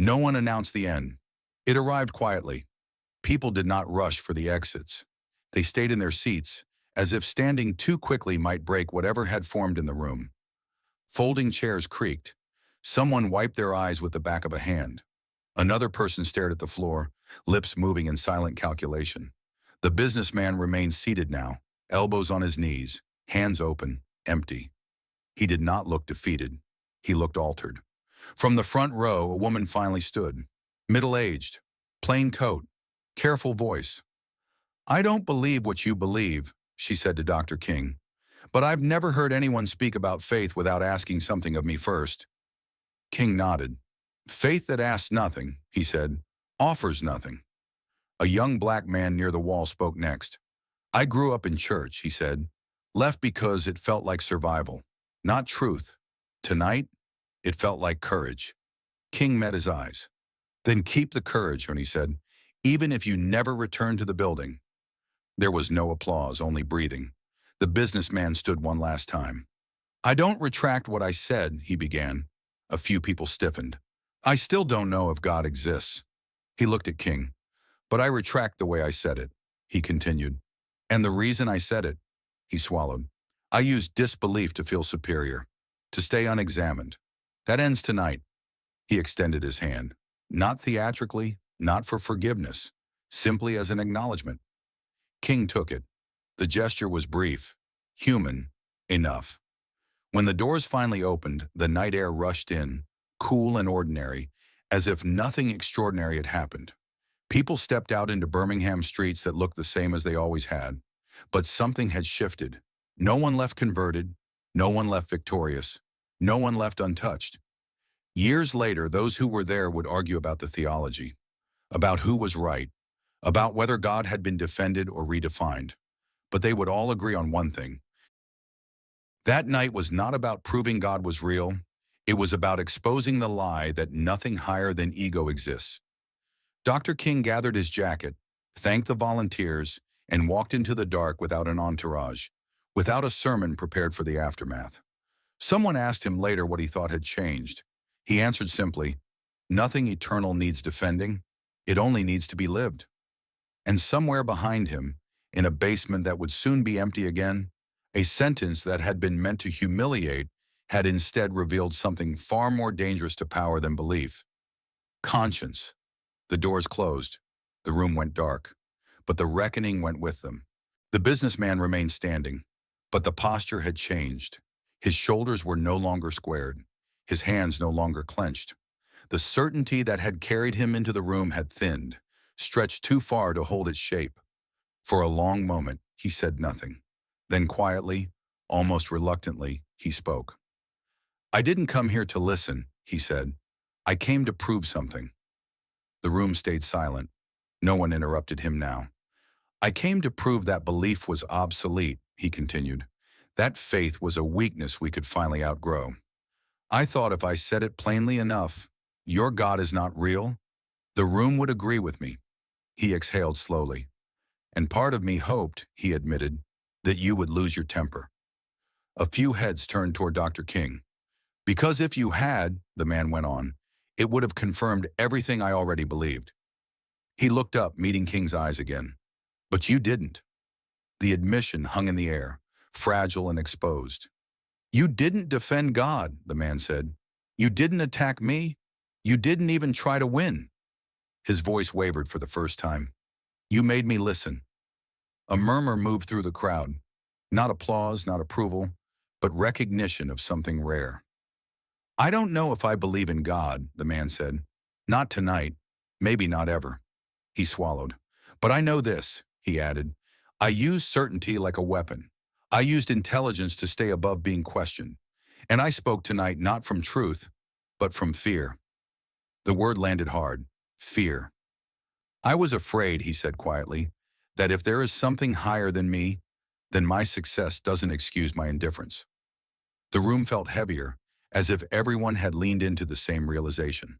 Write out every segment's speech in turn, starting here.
No one announced the end. It arrived quietly. People did not rush for the exits. They stayed in their seats, as if standing too quickly might break whatever had formed in the room. Folding chairs creaked. Someone wiped their eyes with the back of a hand. Another person stared at the floor, lips moving in silent calculation. The businessman remained seated now, elbows on his knees, hands open, empty. He did not look defeated. He looked altered. From the front row, a woman finally stood. Middle-aged, plain coat, careful voice. "I don't believe what you believe," she said to Dr. King, "but I've never heard anyone speak about faith without asking something of me first." King nodded. "Faith that asks nothing," he said, "offers nothing." A young black man near the wall spoke next. "I grew up in church," he said, "left because it felt like survival, not truth. Tonight, it felt like courage." King met his eyes. "Then keep the courage," he said, "even if you never return to the building." There was no applause, only breathing. The businessman stood one last time. "I don't retract what I said," he began. A few people stiffened. "I still don't know if God exists." He looked at King. "But I retract the way I said it," he continued. "And the reason I said it," he swallowed. "I used disbelief to feel superior, to stay unexamined. That ends tonight." He extended his hand. Not theatrically, not for forgiveness, simply as an acknowledgement. King took it. The gesture was brief, human, enough. When the doors finally opened, the night air rushed in, cool and ordinary, as if nothing extraordinary had happened. People stepped out into Birmingham streets that looked the same as they always had. But something had shifted. No one left converted, no one left victorious, no one left untouched. Years later, those who were there would argue about the theology, about who was right, about whether God had been defended or redefined. But they would all agree on one thing. That night was not about proving God was real. It was about exposing the lie that nothing higher than ego exists. Dr. King gathered his jacket, thanked the volunteers, and walked into the dark without an entourage, without a sermon prepared for the aftermath. Someone asked him later what he thought had changed. He answered simply, "Nothing eternal needs defending. It only needs to be lived." And somewhere behind him, in a basement that would soon be empty again, a sentence that had been meant to humiliate had instead revealed something far more dangerous to power than belief. Conscience. The doors closed. The room went dark. But the reckoning went with them. The businessman remained standing, but the posture had changed. His shoulders were no longer squared. His hands no longer clenched. The certainty that had carried him into the room had thinned, stretched too far to hold its shape. For a long moment, he said nothing. Then quietly, almost reluctantly, he spoke. "I didn't come here to listen," he said. "I came to prove something." The room stayed silent. No one interrupted him now. "I came to prove that belief was obsolete," he continued. "That faith was a weakness we could finally outgrow. I thought if I said it plainly enough, 'Your God is not real,' the room would agree with me." He exhaled slowly. "And part of me hoped," he admitted, "that you would lose your temper." A few heads turned toward Dr. King. "Because if you had," the man went on, "it would have confirmed everything I already believed." He looked up, meeting King's eyes again. "But you didn't." The admission hung in the air, fragile and exposed. "You didn't defend God," the man said. "You didn't attack me. You didn't even try to win." His voice wavered for the first time. "You made me listen." A murmur moved through the crowd. Not applause, not approval, but recognition of something rare. "I don't know if I believe in God," the man said. "Not tonight. Maybe not ever." He swallowed. "But I know this," he added. "I used certainty like a weapon. I used intelligence to stay above being questioned. And I spoke tonight not from truth, but from fear." The word landed hard. Fear. "I was afraid," he said quietly, "that if there is something higher than me, then my success doesn't excuse my indifference." The room felt heavier, as if everyone had leaned into the same realization.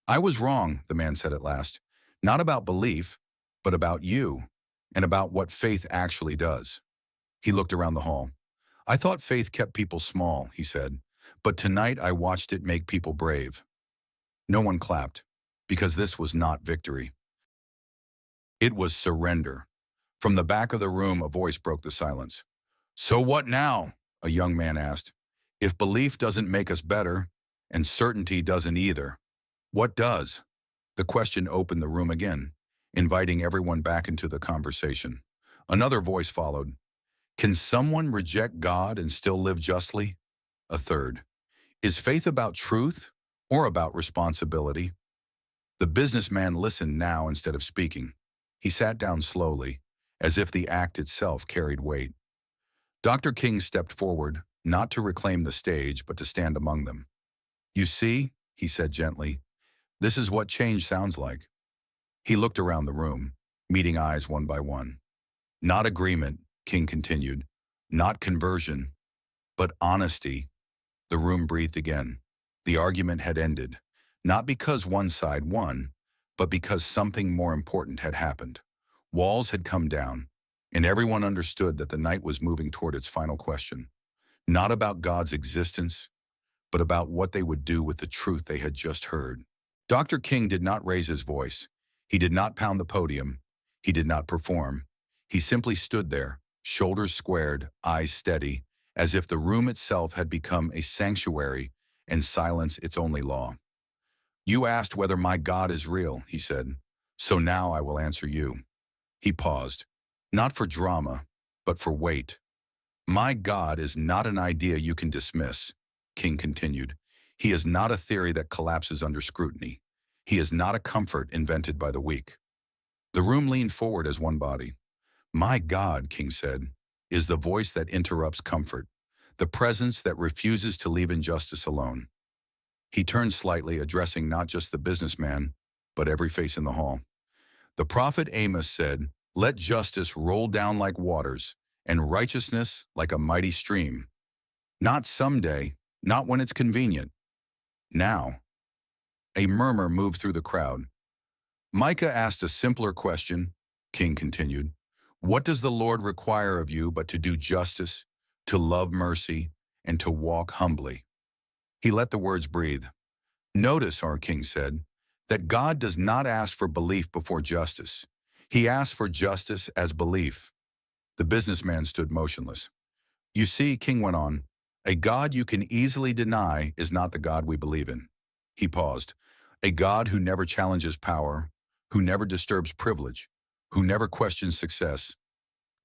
"I was wrong," the man said at last. "Not about belief, but about you, and about what faith actually does." He looked around the hall. "I thought faith kept people small," he said, "but tonight I watched it make people brave." No one clapped, because this was not victory. It was surrender. From the back of the room, a voice broke the silence. "So what now?" a young man asked. "If belief doesn't make us better, and certainty doesn't either, what does?" The question opened the room again, inviting everyone back into the conversation. Another voice followed. "Can someone reject God and still live justly?" A third. "Is faith about truth or about responsibility?" The businessman listened now instead of speaking. He sat down slowly, as if the act itself carried weight. Dr. King stepped forward, not to reclaim the stage, but to stand among them. "You see," he said gently, "this is what change sounds like." He looked around the room, meeting eyes one by one. "Not agreement," King continued, "not conversion, but honesty." The room breathed again. The argument had ended, not because one side won, but because something more important had happened. Walls had come down, and everyone understood that the night was moving toward its final question. Not about God's existence, but about what they would do with the truth they had just heard. Dr. King did not raise his voice. He did not pound the podium. He did not perform. He simply stood there, shoulders squared, eyes steady, as if the room itself had become a sanctuary and silence its only law. "You asked whether my God is real," he said. "So now I will answer you." He paused, not for drama, but for weight. "My God is not an idea you can dismiss," King continued. "He is not a theory that collapses under scrutiny. He is not a comfort invented by the weak." The room leaned forward as one body. "My God," King said, "is the voice that interrupts comfort, the presence that refuses to leave injustice alone." He turned slightly, addressing not just the businessman, but every face in the hall. "The prophet Amos said, 'Let justice roll down like waters, and righteousness like a mighty stream.' Not someday, not when it's convenient. Now." A murmur moved through the crowd. "Micah asked a simpler question," King continued. "What does the Lord require of you but to do justice, to love mercy, and to walk humbly?" He let the words breathe. "Notice," our King said, "that God does not ask for belief before justice. He asks for justice as belief." The businessman stood motionless. "You see," King went on, "a God you can easily deny is not the God we believe in." He paused. "A God who never challenges power, who never disturbs privilege, who never questions success."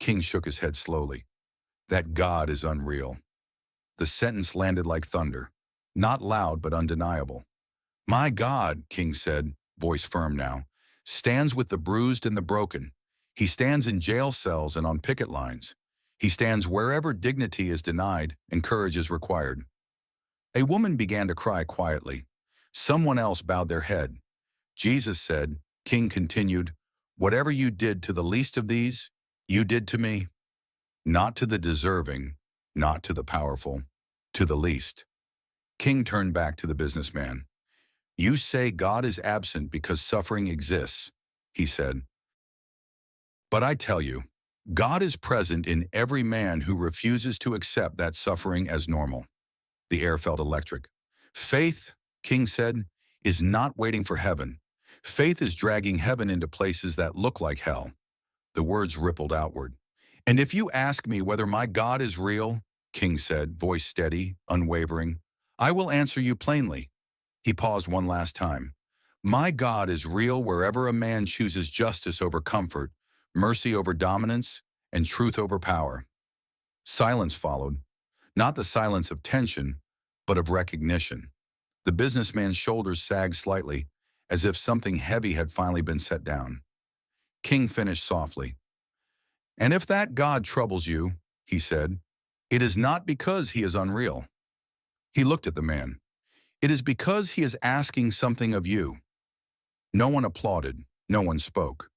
King shook his head slowly. "That God is unreal." The sentence landed like thunder, not loud but undeniable. "My God," King said, voice firm now, "stands with the bruised and the broken. He stands in jail cells and on picket lines. He stands wherever dignity is denied and courage is required." A woman began to cry quietly. Someone else bowed their head. "Jesus said," King continued, "whatever you did to the least of these, you did to me." Not to the deserving, not to the powerful, to the least. King turned back to the businessman. "You say God is absent because suffering exists," he said. "But I tell you, God is present in every man who refuses to accept that suffering as normal." The air felt electric. "Faith," King said, "is not waiting for heaven. Faith is dragging heaven into places that look like hell." The words rippled outward. "And if you ask me whether my God is real," King said, voice steady, unwavering, "I will answer you plainly." He paused one last time. "My God is real wherever a man chooses justice over comfort, mercy over dominance, and truth over power." Silence followed, not the silence of tension, but of recognition. The businessman's shoulders sagged slightly, as if something heavy had finally been set down. King finished softly. "And if that God troubles you," he said, "it is not because he is unreal." He looked at the man. "It is because he is asking something of you." No one applauded, no one spoke,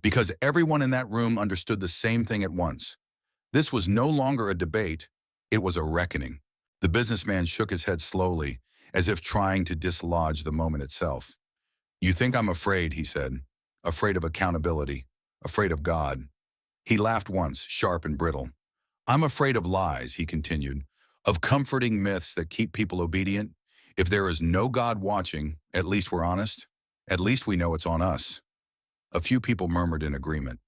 because everyone in that room understood the same thing at once. This was no longer a debate, it was a reckoning. The businessman shook his head slowly, as if trying to dislodge the moment itself. "You think I'm afraid," he said, "afraid of accountability, afraid of God." He laughed once, sharp and brittle. "I'm afraid of lies," he continued, "of comforting myths that keep people obedient. If there is no God watching, at least we're honest. At least we know it's on us. A few people murmured in agreement.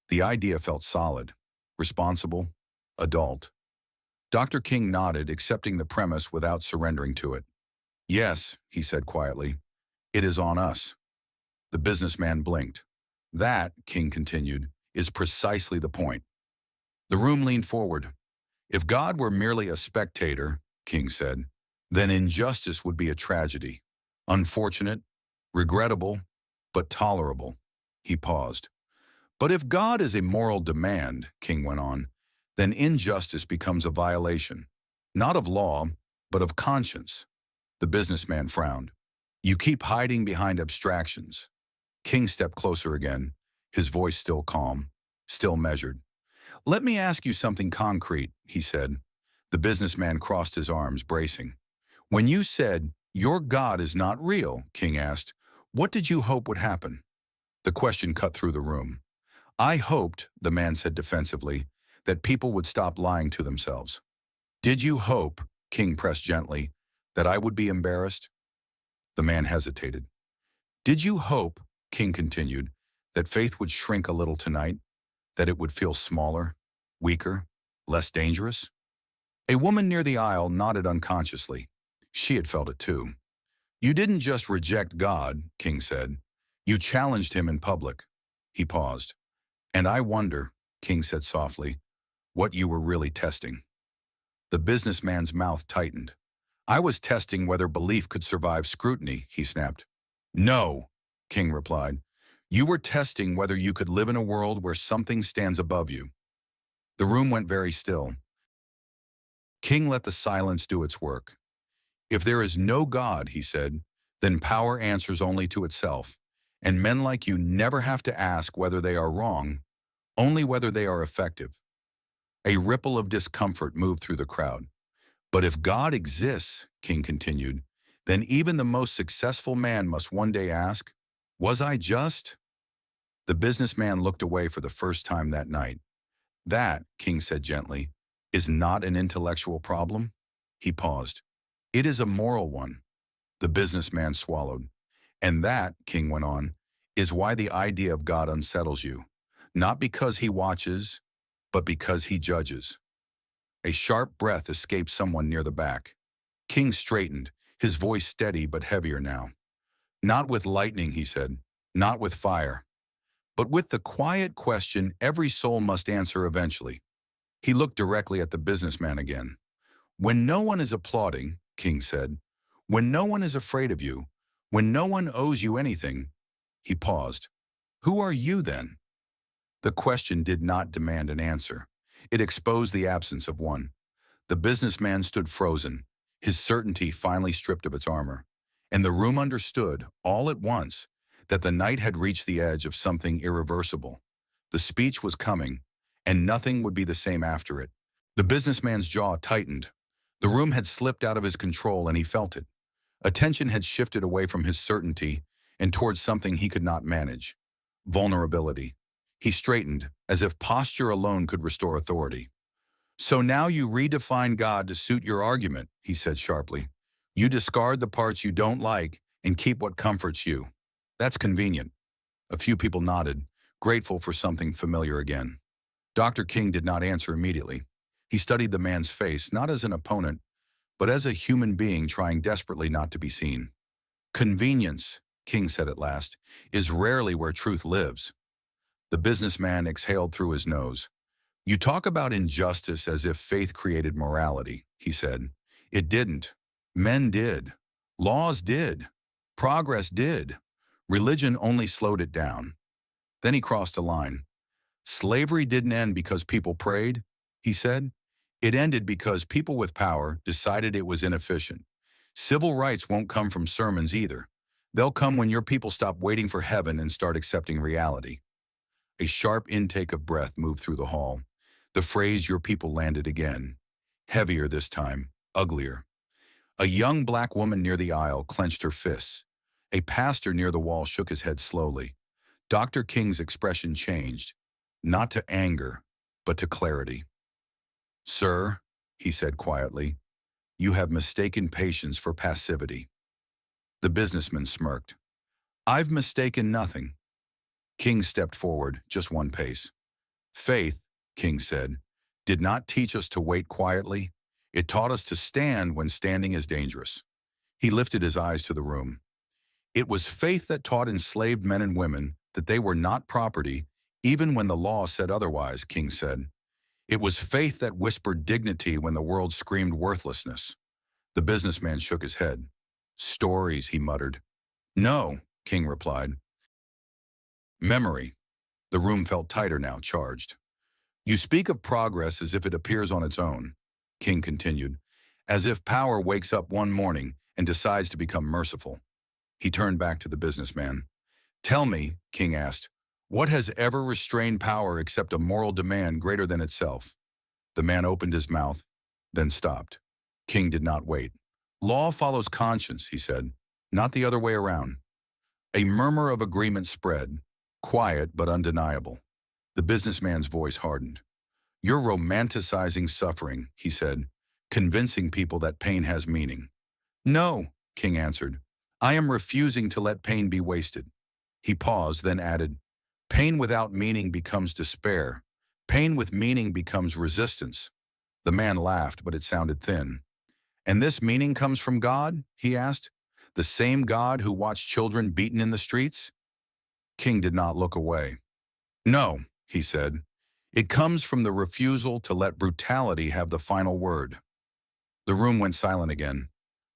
The idea felt solid, responsible, adult. Dr. King nodded, accepting the premise without surrendering to it. Yes, he said quietly, it is on us. The businessman blinked. That, King continued, is precisely the point. The room leaned forward. If God were merely a spectator, King said, then injustice would be a tragedy. Unfortunate, regrettable, but tolerable. He paused. But if God is a moral demand, King went on, then injustice becomes a violation, not of law, but of conscience. The businessman frowned. You keep hiding behind abstractions. King stepped closer again, his voice still calm, still measured. Let me ask you something concrete, he said. The businessman crossed his arms, bracing. When you said, your God is not real, King asked, what did you hope would happen? The question cut through the room. I hoped, the man said defensively, that people would stop lying to themselves. Did you hope, King pressed gently, that I would be embarrassed? The man hesitated. Did you hope, King continued, that faith would shrink a little tonight? That it would feel smaller, weaker, less dangerous? A woman near the aisle nodded unconsciously. She had felt it too. You didn't just reject God, King said. You challenged him in public. He paused. And I wonder, King said softly, what you were really testing. The businessman's mouth tightened. I was testing whether belief could survive scrutiny, he snapped. No, King replied. You were testing whether you could live in a world where something stands above you. The room went very still. King let the silence do its work. If there is no God, he said, then power answers only to itself, and men like you never have to ask whether they are wrong, only whether they are effective. A ripple of discomfort moved through the crowd. But if God exists, King continued, then even the most successful man must one day ask, was I just? The businessman looked away for the first time that night. That, King said gently, is not an intellectual problem. He paused. It is a moral one. The businessman swallowed. And that, King went on, is why the idea of God unsettles you. Not because he watches, but because he judges. A sharp breath escaped someone near the back. King straightened, his voice steady but heavier now. Not with lightning, he said, not with fire, but with the quiet question every soul must answer eventually. He looked directly at the businessman again. When no one is applauding, King said, when no one is afraid of you, when no one owes you anything, he paused. Who are you then? The question did not demand an answer. It exposed the absence of one. The businessman stood frozen, his certainty finally stripped of its armor. And the room understood, all at once, that the night had reached the edge of something irreversible. The speech was coming, and nothing would be the same after it. The businessman's jaw tightened. The room had slipped out of his control, and he felt it. Attention had shifted away from his certainty and towards something he could not manage. Vulnerability. He straightened, as if posture alone could restore authority. So now you redefine God to suit your argument, he said sharply. You discard the parts you don't like and keep what comforts you. That's convenient. A few people nodded, grateful for something familiar again. Dr. King did not answer immediately. He studied the man's face, not as an opponent, but as a human being trying desperately not to be seen. Convenience, King said at last, is rarely where truth lives. The businessman exhaled through his nose. You talk about injustice as if faith created morality, he said. It didn't. Men did. Laws did. Progress did. Religion only slowed it down. Then he crossed a line. Slavery didn't end because people prayed, he said. It ended because people with power decided it was inefficient. Civil rights won't come from sermons either. They'll come when your people stop waiting for heaven and start accepting reality. A sharp intake of breath moved through the hall. The phrase your people landed again. Heavier this time, uglier. A young black woman near the aisle clenched her fists. A pastor near the wall shook his head slowly. Dr. King's expression changed, not to anger, but to clarity. Sir, he said quietly, You have mistaken patience for passivity. The businessman smirked. I've mistaken nothing. King stepped forward, just one pace. Faith, King said, did not teach us to wait quietly. It taught us to stand when standing is dangerous. He lifted his eyes to the room. It was faith that taught enslaved men and women that they were not property, even when the law said otherwise, King said. It was faith that whispered dignity when the world screamed worthlessness. The businessman shook his head. Stories, he muttered. No, King replied. Memory. The room felt tighter now, charged. You speak of progress as if it appears on its own, King continued, as if power wakes up one morning and decides to become merciful. He turned back to the businessman. Tell me, King asked, what has ever restrained power except a moral demand greater than itself? The man opened his mouth, then stopped. King did not wait. Law follows conscience, he said, not the other way around. A murmur of agreement spread, quiet but undeniable. The businessman's voice hardened. You're romanticizing suffering, he said, convincing people that pain has meaning. No, King answered. I am refusing to let pain be wasted. He paused, then added, pain without meaning becomes despair. Pain with meaning becomes resistance. The man laughed, but it sounded thin. And this meaning comes from God? He asked. The same God who watched children beaten in the streets? King did not look away. No, he said. It comes from the refusal to let brutality have the final word. The room went silent again.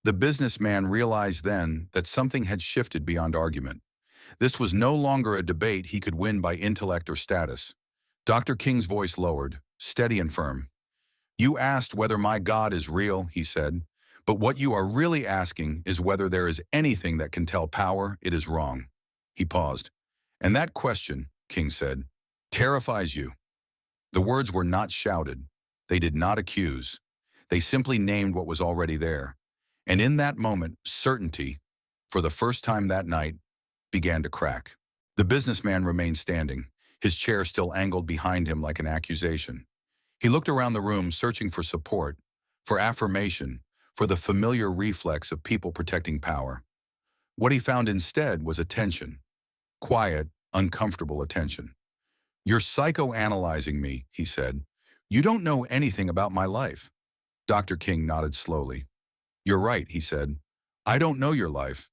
The businessman realized then that something had shifted beyond argument. This was no longer a debate he could win by intellect or status. Dr. King's voice lowered, steady and firm. You asked whether my God is real, he said, but what you are really asking is whether there is anything that can tell power it is wrong. He paused. And that question, King said, terrifies you. The words were not shouted. They did not accuse. They simply named what was already there. And in that moment, certainty, for the first time that night, began to crack. The businessman remained standing, his chair still angled behind him like an accusation. He looked around the room, searching for support, for affirmation, for the familiar reflex of people protecting power. What he found instead was attention. Quiet, uncomfortable attention. You're psychoanalyzing me, he said. You don't know anything about my life. Dr. King nodded slowly. You're right, he said. I don't know your life.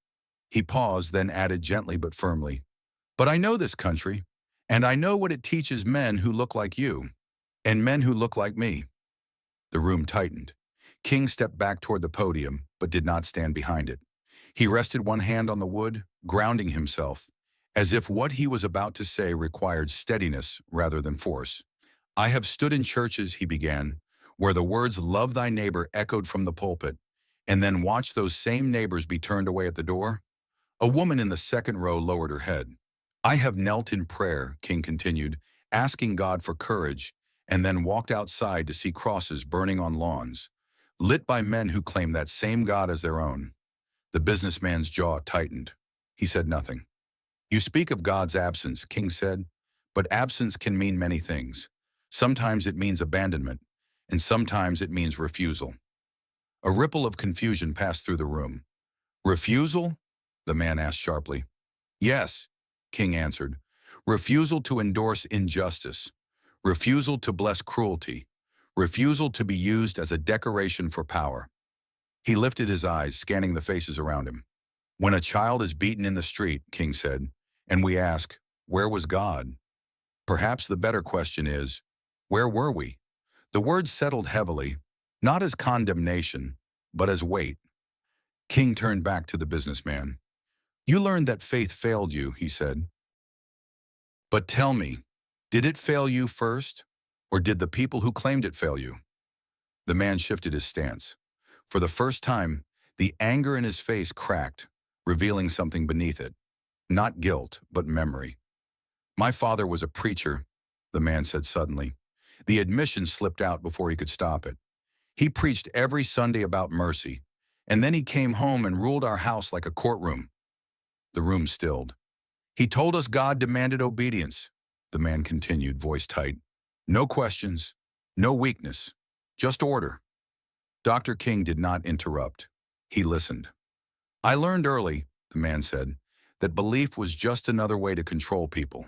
He paused, then added gently but firmly. But I know this country, and I know what it teaches men who look like you, and men who look like me. The room tightened. King stepped back toward the podium, but did not stand behind it. He rested one hand on the wood, grounding himself, as if what he was about to say required steadiness rather than force. I have stood in churches, he began, where the words love thy neighbor echoed from the pulpit, and then watched those same neighbors be turned away at the door. A woman in the second row lowered her head. I have knelt in prayer, King continued, asking God for courage, and then walked outside to see crosses burning on lawns, lit by men who claim that same God as their own. The businessman's jaw tightened. He said nothing. You speak of God's absence, King said, but absence can mean many things. Sometimes it means abandonment, and sometimes it means refusal. A ripple of confusion passed through the room. Refusal? The man asked sharply. Yes, King answered. Refusal to endorse injustice. Refusal to bless cruelty. Refusal to be used as a decoration for power. He lifted his eyes, scanning the faces around him. When a child is beaten in the street, King said, and we ask, where was God? Perhaps the better question is, where were we? The words settled heavily, not as condemnation, but as weight. King turned back to the businessman. You learned that faith failed you, he said. But tell me, did it fail you first, or did the people who claimed it fail you? The man shifted his stance. For the first time, the anger in his face cracked, revealing something beneath it. Not guilt, but memory. My father was a preacher, the man said suddenly. The admission slipped out before he could stop it. He preached every Sunday about mercy, and then he came home and ruled our house like a courtroom. The room stilled. He told us God demanded obedience, the man continued, voice tight. No questions, no weakness, just order. Dr. King did not interrupt. He listened. I learned early, the man said, that belief was just another way to control people.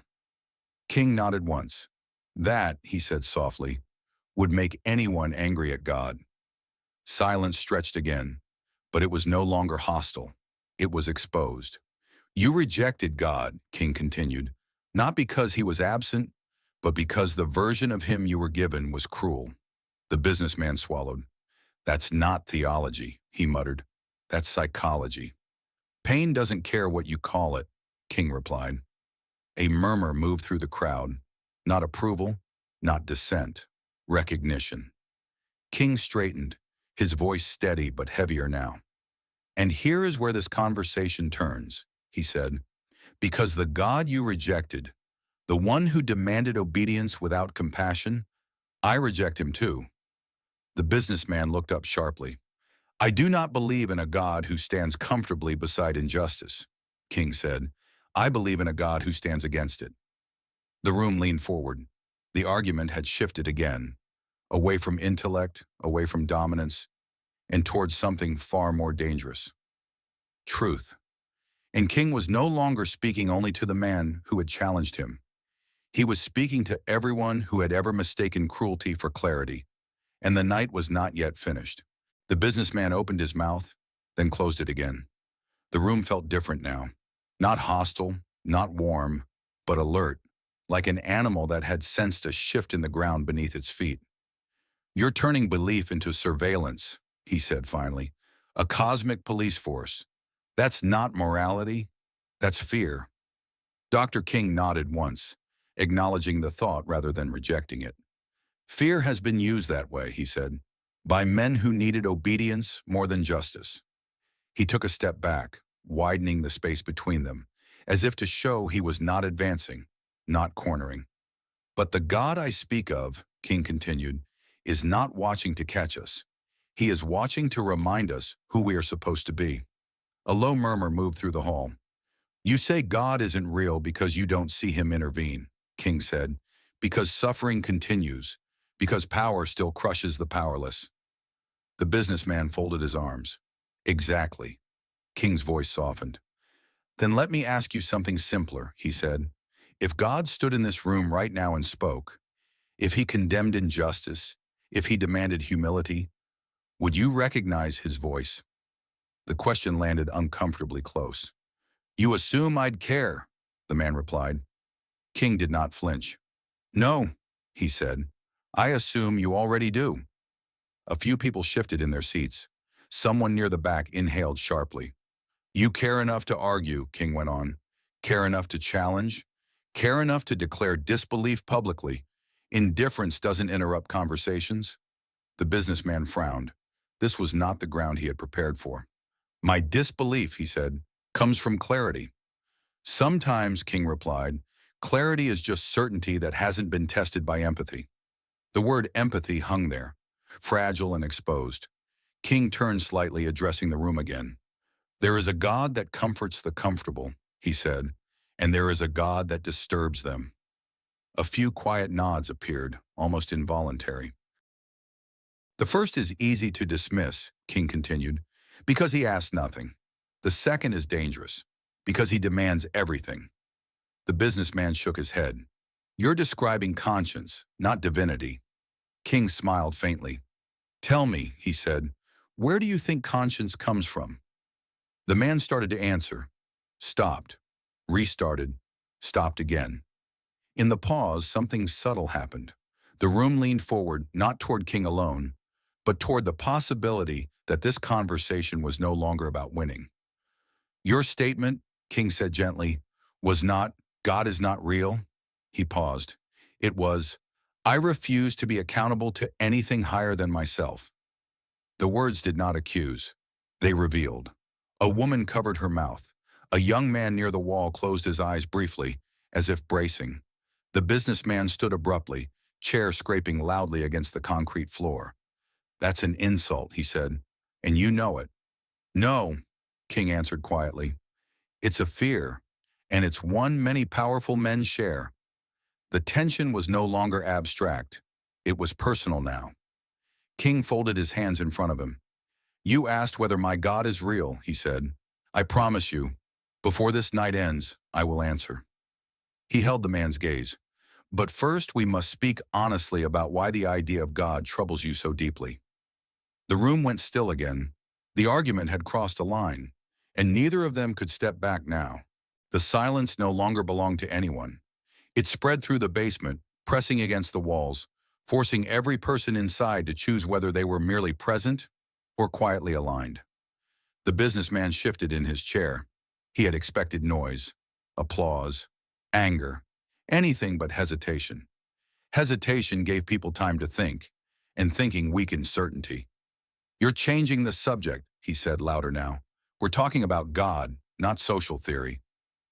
King nodded once. That, he said softly, would make anyone angry at God. Silence stretched again, but it was no longer hostile. It was exposed. You rejected God, King continued, not because he was absent, but because the version of him you were given was cruel. The businessman swallowed. That's not theology, he muttered. That's psychology. Pain doesn't care what you call it, King replied. A murmur moved through the crowd. Not approval, not dissent, recognition. King straightened, his voice steady but heavier now. And here is where this conversation turns, he said, because the God you rejected, the one who demanded obedience without compassion, I reject him too. The businessman looked up sharply. I do not believe in a God who stands comfortably beside injustice, King said. I believe in a God who stands against it. The room leaned forward. The argument had shifted again, away from intellect, away from dominance, and towards something far more dangerous. Truth. And King was no longer speaking only to the man who had challenged him. He was speaking to everyone who had ever mistaken cruelty for clarity, and the night was not yet finished. The businessman opened his mouth, then closed it again. The room felt different now. Not hostile, not warm, but alert, like an animal that had sensed a shift in the ground beneath its feet. You're turning belief into surveillance, he said finally. A cosmic police force. That's not morality, that's fear. Dr. King nodded once, acknowledging the thought rather than rejecting it. Fear has been used that way, he said, by men who needed obedience more than justice. He took a step back, widening the space between them, as if to show he was not advancing, not cornering. But the God I speak of, King continued, is not watching to catch us. He is watching to remind us who we are supposed to be. A low murmur moved through the hall. You say God isn't real because you don't see him intervene, King said, because suffering continues, because power still crushes the powerless. The businessman folded his arms. Exactly. King's voice softened. Then let me ask you something simpler, he said. If God stood in this room right now and spoke, if he condemned injustice, if he demanded humility, would you recognize his voice? The question landed uncomfortably close. You assume I'd care, the man replied. King did not flinch. No, he said. I assume you already do. A few people shifted in their seats. Someone near the back inhaled sharply. You care enough to argue, King went on. Care enough to challenge? Care enough to declare disbelief publicly? Indifference doesn't interrupt conversations? The businessman frowned. This was not the ground he had prepared for. My disbelief, he said, comes from clarity. Sometimes, King replied, clarity is just certainty that hasn't been tested by empathy. The word empathy hung there, fragile and exposed. King turned slightly, addressing the room again. There is a God that comforts the comfortable, he said, and there is a God that disturbs them. A few quiet nods appeared, almost involuntary. The first is easy to dismiss, King continued, because he asks nothing. The second is dangerous, because he demands everything. The businessman shook his head. You're describing conscience, not divinity. King smiled faintly. Tell me, he said, where do you think conscience comes from? The man started to answer, stopped, restarted, stopped again. In the pause, something subtle happened. The room leaned forward, not toward King alone, but toward the possibility that this conversation was no longer about winning. Your statement, King said gently, was not, God is not real. He paused. It was, I refuse to be accountable to anything higher than myself. The words did not accuse. They revealed. A woman covered her mouth. A young man near the wall closed his eyes briefly, as if bracing. The businessman stood abruptly, chair scraping loudly against the concrete floor. That's an insult, he said, and you know it. No, King answered quietly. It's a fear, and it's one many powerful men share. The tension was no longer abstract. It was personal now. King folded his hands in front of him. You asked whether my God is real, he said. I promise you, before this night ends, I will answer. He held the man's gaze. But first we must speak honestly about why the idea of God troubles you so deeply. The room went still again. The argument had crossed a line, and neither of them could step back now. The silence no longer belonged to anyone. It spread through the basement, pressing against the walls, forcing every person inside to choose whether they were merely present or quietly aligned. The businessman shifted in his chair. He had expected noise, applause, anger, anything but hesitation. Hesitation gave people time to think, and thinking weakened certainty. You're changing the subject, he said louder now. We're talking about God, not social theory.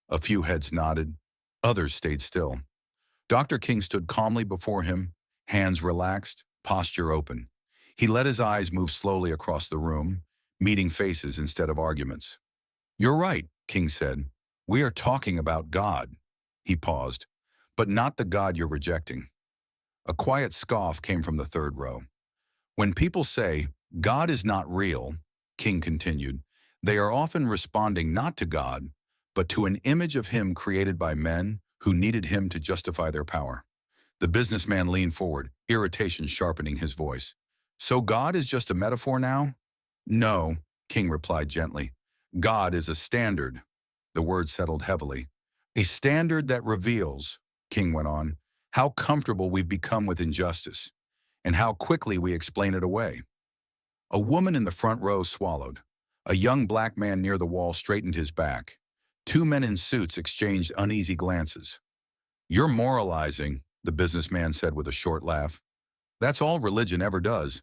A few heads nodded. Others stayed still. Dr. King stood calmly before him, hands relaxed, posture open. He let his eyes move slowly across the room, meeting faces instead of arguments. You're right, King said. We are talking about God. He paused. But not the God you're rejecting. A quiet scoff came from the third row. When people say, God is not real, King continued, they are often responding not to God, but to an image of him created by men who needed him to justify their power. The businessman leaned forward, irritation sharpening his voice. So God is just a metaphor now? No, King replied gently. God is a standard. The word settled heavily. A standard that reveals, King went on, how comfortable we've become with injustice, and how quickly we explain it away. A woman in the front row swallowed. A young black man near the wall straightened his back. Two men in suits exchanged uneasy glances. You're moralizing, the businessman said with a short laugh. That's all religion ever does.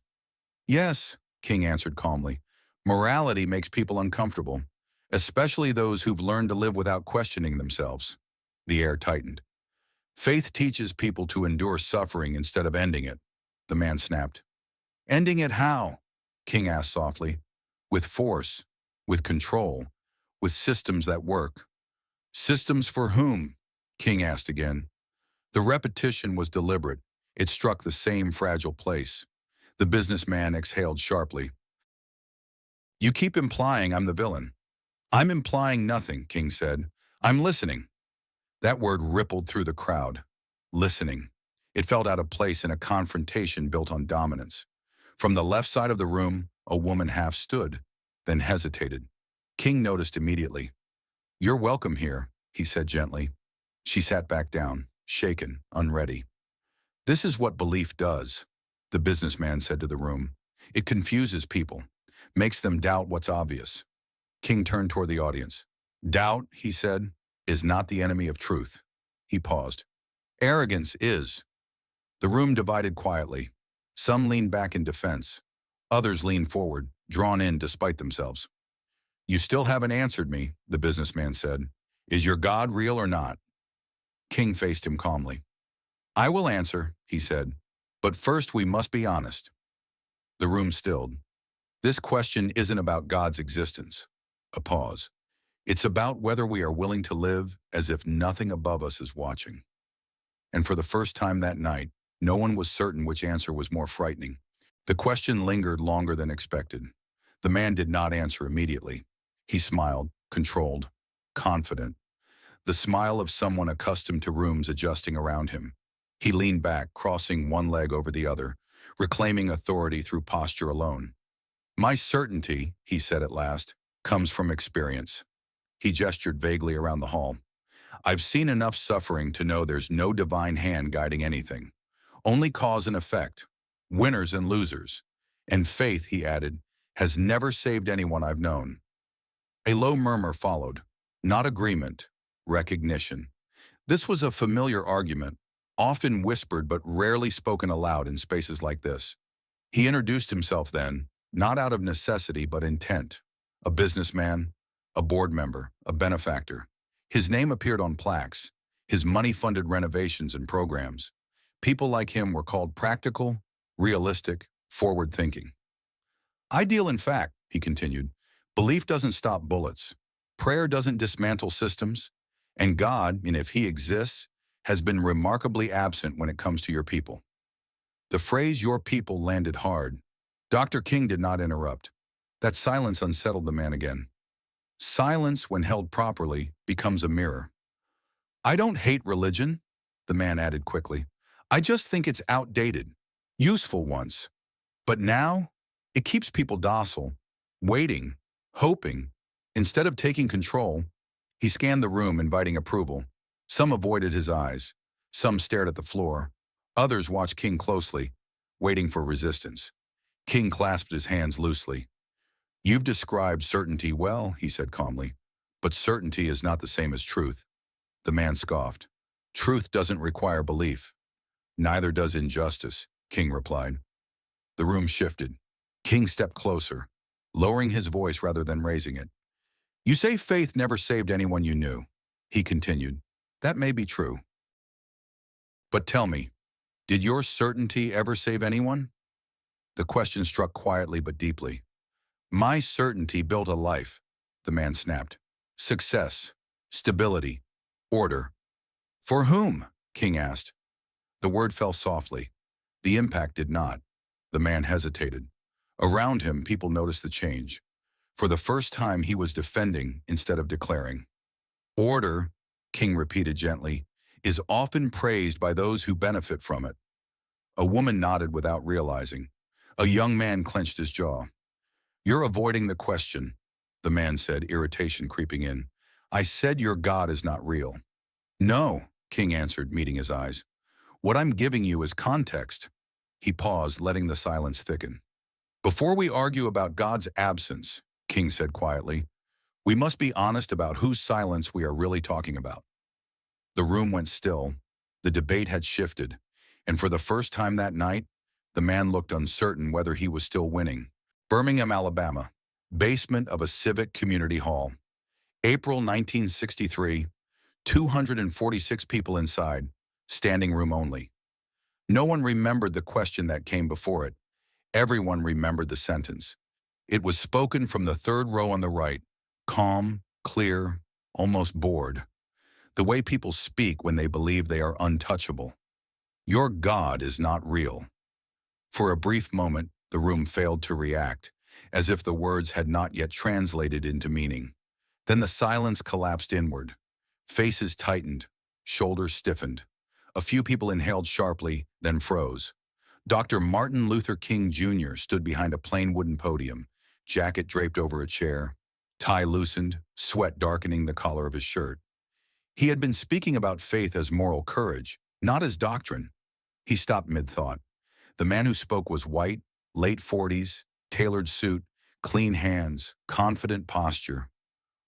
Yes, King answered calmly. Morality makes people uncomfortable, especially those who've learned to live without questioning themselves. The air tightened. Faith teaches people to endure suffering instead of ending it, the man snapped. Ending it how? King asked softly. With force, with control, with systems that work. Systems for whom? King asked again. The repetition was deliberate. It struck the same fragile place. The businessman exhaled sharply. You keep implying I'm the villain. I'm implying nothing, King said. I'm listening. That word rippled through the crowd. Listening. It felt out of place in a confrontation built on dominance. From the left side of the room, a woman half stood, then hesitated. King noticed immediately. You're welcome here, he said gently. She sat back down, shaken, unready. This is what belief does, the businessman said to the room. It confuses people, makes them doubt what's obvious. King turned toward the audience. Doubt, he said, is not the enemy of truth. He paused. Arrogance is. The room divided quietly. Some leaned back in defense. Others leaned forward, drawn in despite themselves. You still haven't answered me, the businessman said. Is your God real or not? King faced him calmly. I will answer, he said, but first we must be honest. The room stilled. This question isn't about God's existence. A pause. It's about whether we are willing to live as if nothing above us is watching. And for the first time that night, no one was certain which answer was more frightening. The question lingered longer than expected. The man did not answer immediately. He smiled, controlled, confident. The smile of someone accustomed to rooms adjusting around him. He leaned back, crossing one leg over the other, reclaiming authority through posture alone. My certainty, he said at last, comes from experience. He gestured vaguely around the hall. I've seen enough suffering to know there's no divine hand guiding anything. Only cause and effect, winners and losers. And faith, he added, has never saved anyone I've known. A low murmur followed. Not agreement, recognition. This was a familiar argument, often whispered but rarely spoken aloud in spaces like this. He introduced himself then, not out of necessity but intent. A businessman, a board member, a benefactor. His name appeared on plaques, his money-funded renovations and programs. People like him were called practical, realistic, forward-thinking. Ideal in fact, he continued. Belief doesn't stop bullets. Prayer doesn't dismantle systems. And God, and if he exists, has been remarkably absent when it comes to your people. The phrase your people landed hard, Dr. King did not interrupt. That silence unsettled the man again. Silence, when held properly, becomes a mirror. I don't hate religion, the man added quickly. I just think it's outdated. Useful once. But now, it keeps people docile, waiting, hoping. Instead of taking control, he scanned the room, inviting approval. Some avoided his eyes. Some stared at the floor. Others watched King closely, waiting for resistance. King clasped his hands loosely. You've described certainty well, he said calmly. But certainty is not the same as truth. The man scoffed. Truth doesn't require belief. Neither does injustice, King replied. The room shifted. King stepped closer, lowering his voice rather than raising it. You say faith never saved anyone you knew, he continued. That may be true. But tell me, did your certainty ever save anyone? The question struck quietly but deeply. My certainty built a life, the man snapped. Success, stability, order. For whom? King asked. The word fell softly. The impact did not. The man hesitated. Around him, people noticed the change. For the first time, he was defending instead of declaring. Order, King repeated gently, is often praised by those who benefit from it. A woman nodded without realizing. A young man clenched his jaw. You're avoiding the question, the man said, irritation creeping in. I said your God is not real. No, King answered, meeting his eyes. What I'm giving you is context. He paused, letting the silence thicken. Before we argue about God's absence, King said quietly, we must be honest about whose silence we are really talking about. The room went still. The debate had shifted. And for the first time that night, the man looked uncertain whether he was still winning. Birmingham, Alabama, basement of a civic community hall. April 1963, 246 people inside, standing room only. No one remembered the question that came before it. Everyone remembered the sentence. It was spoken from the third row on the right, calm, clear, almost bored. The way people speak when they believe they are untouchable. Your God is not real. For a brief moment, the room failed to react, as if the words had not yet translated into meaning. Then the silence collapsed inward. Faces tightened, shoulders stiffened. A few people inhaled sharply, then froze. Dr. Martin Luther King Jr. stood behind a plain wooden podium, jacket draped over a chair, tie loosened, sweat darkening the collar of his shirt. He had been speaking about faith as moral courage, not as doctrine. He stopped mid-thought. The man who spoke was white, late 40s, tailored suit, clean hands, confident posture.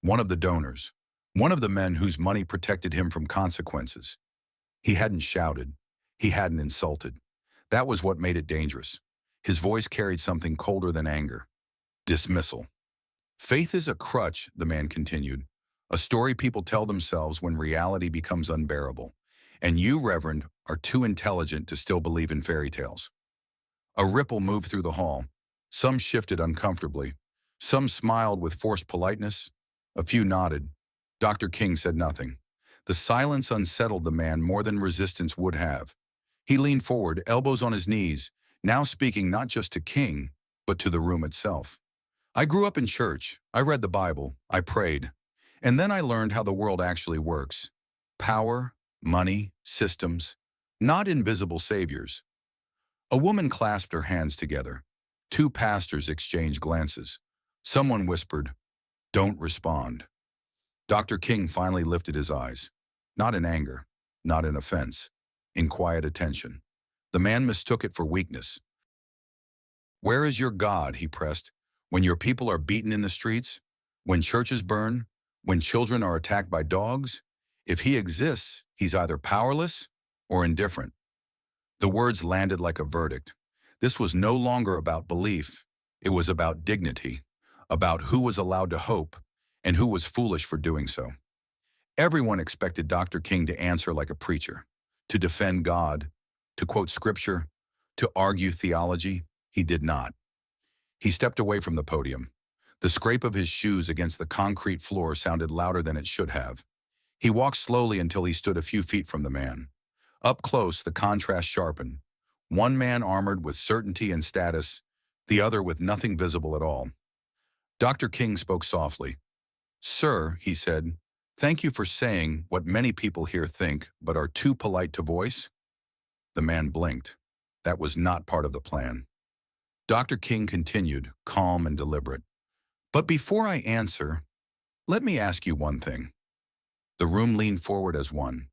One of the donors. One of the men whose money protected him from consequences. He hadn't shouted. He hadn't insulted. That was what made it dangerous. His voice carried something colder than anger. Dismissal. Faith is a crutch, the man continued. A story people tell themselves when reality becomes unbearable. And you, Reverend, are too intelligent to still believe in fairy tales. A ripple moved through the hall. Some shifted uncomfortably. Some smiled with forced politeness. A few nodded. Dr. King said nothing. The silence unsettled the man more than resistance would have. He leaned forward, elbows on his knees, now speaking not just to King, but to the room itself. I grew up in church. I read the Bible. I prayed. And then I learned how the world actually works. Power, money, systems, not invisible saviors. A woman clasped her hands together. Two pastors exchanged glances. Someone whispered, "Don't respond." Dr. King finally lifted his eyes. Not in anger, not in offense, in quiet attention. The man mistook it for weakness. Where is your God, he pressed, when your people are beaten in the streets? When churches burn? When children are attacked by dogs? If he exists, he's either powerless or indifferent. The words landed like a verdict. This was no longer about belief. It was about dignity, about who was allowed to hope and who was foolish for doing so. Everyone expected Dr. King to answer like a preacher, to defend God, to quote scripture, to argue theology. He did not. He stepped away from the podium. The scrape of his shoes against the concrete floor sounded louder than it should have. He walked slowly until he stood a few feet from the man. Up close, the contrast sharpened. One man armored with certainty and status, the other with nothing visible at all. Dr. King spoke softly. "Sir," he said, "thank you for saying what many people here think but are too polite to voice." The man blinked. That was not part of the plan. Dr. King continued, calm and deliberate. "But before I answer, let me ask you one thing." The room leaned forward as one.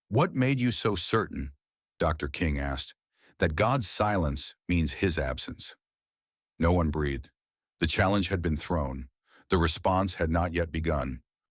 "What made you so certain," Dr. King asked, "that God's silence means his absence?" No one breathed. The challenge had been thrown. The response had not yet begun.